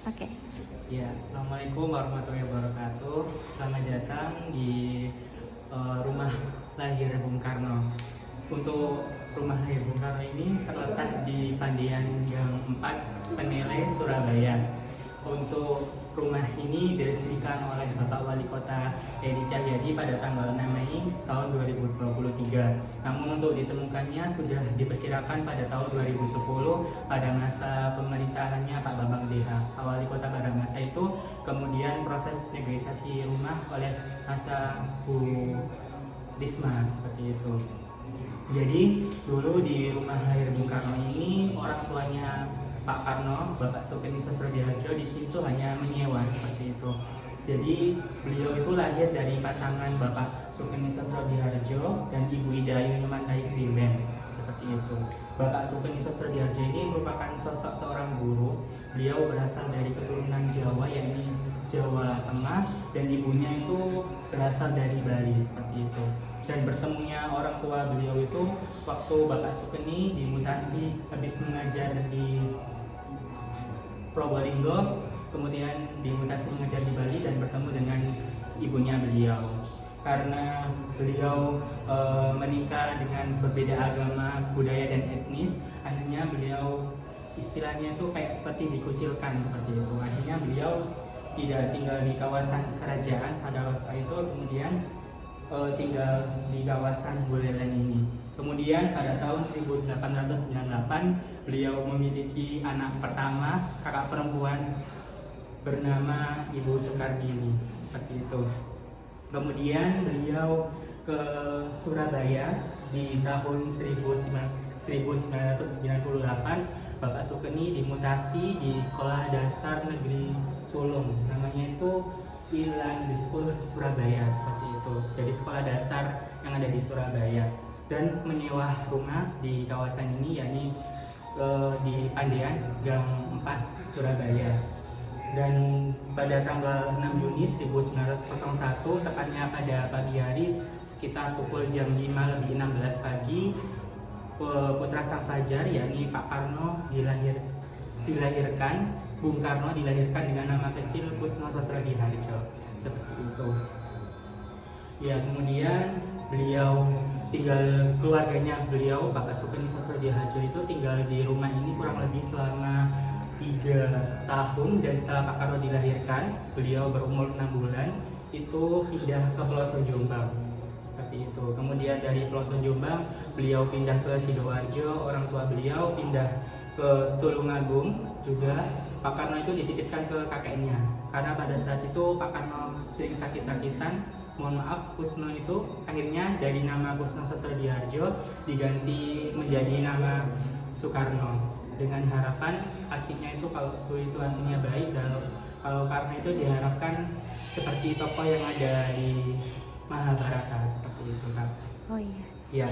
Oke. Ya, Assalamualaikum warahmatullahi wabarakatuh. Selamat datang di rumah lahir Bung Karno. Untuk rumah lahir Bung Karno ini terletak di Pandian Gang 4, Penele, Surabaya. Untuk rumah ini diresmikan oleh Bapak Wali Kota Edi Cahyadi pada tanggal 6 Mei tahun 2023. Namun untuk ditemukannya sudah diperkirakan pada tahun 2010 pada masa pemerintahannya Pak Bambang DH, Wali Kota pada masa itu. Kemudian proses negosiasi rumah oleh masa Bu Risma seperti itu. Jadi dulu di rumah lahir Bung Karno ini orang tuanya Pak Karno, Bapak Sukeni Sosrodihardjo di situ hanya menyewa seperti itu. Jadi beliau itu lahir dari pasangan Bapak Sukeni Sosrodihardjo dan Ibu Ida Yunumantai Sriben seperti itu. Bapak Sukeni Sosrodihardjo ini merupakan sosok seorang guru. Beliau berasal dari keturunan Jawa, yakni Jawa Tengah, dan ibunya itu berasal dari Bali seperti itu. Dan bertemunya orang tua beliau itu waktu Bapak Sukeni dimutasi habis mengajar di Probolinggo, kemudian dimutasi mengajar di Bali dan bertemu dengan ibunya beliau. Karena beliau menikah dengan berbeda agama, budaya dan etnis, akhirnya beliau istilahnya itu kayak seperti dikucilkan seperti itu. Akhirnya beliau tidak tinggal di kawasan kerajaan pada masa itu, kemudian tinggal di kawasan Buleleng ini. Kemudian pada tahun 1898 beliau memiliki anak pertama, kakak perempuan bernama Ibu Soekardini seperti itu. Kemudian beliau ke Surabaya di tahun 1998. Bapak Sukeni dimutasi di Sekolah Dasar Negeri Sulung, namanya itu Ilan School Surabaya seperti itu. Jadi sekolah dasar yang ada di Surabaya, dan menyewa rumah di kawasan ini, yakni di Pandian Gang 4 Surabaya. Dan pada tanggal 6 Juni 1901, tepatnya pada pagi hari sekitar pukul jam 5:16 pagi, putra sang fajar yakni Pak Karno dilahirkan. Bung Karno dilahirkan dengan nama kecil Kusno Sosrodihardjo seperti itu. Ya, kemudian beliau tinggal, keluarganya beliau Bapak Sukeni Sosrodihardjo itu tinggal di rumah ini kurang lebih selama 3 tahun, dan setelah Pak Karno dilahirkan, beliau berumur 6 bulan itu pindah ke Pelosok Jombang seperti itu. Kemudian dari Pelosok Jombang beliau pindah ke Sidoarjo, orang tua beliau pindah ke Tulungagung juga. Pak Karno itu dititipkan ke kakeknya karena pada saat itu Pak Karno sering sakit-sakitan. Mohon maaf, Kusno itu akhirnya dari nama Kusno Sosrodihardjo diganti menjadi nama Soekarno, dengan harapan artinya itu kalau Su itu artinya baik, dan kalau Karno itu diharapkan seperti tokoh yang ada di Mahabharata seperti itu, Kak. Oh iya. Ya.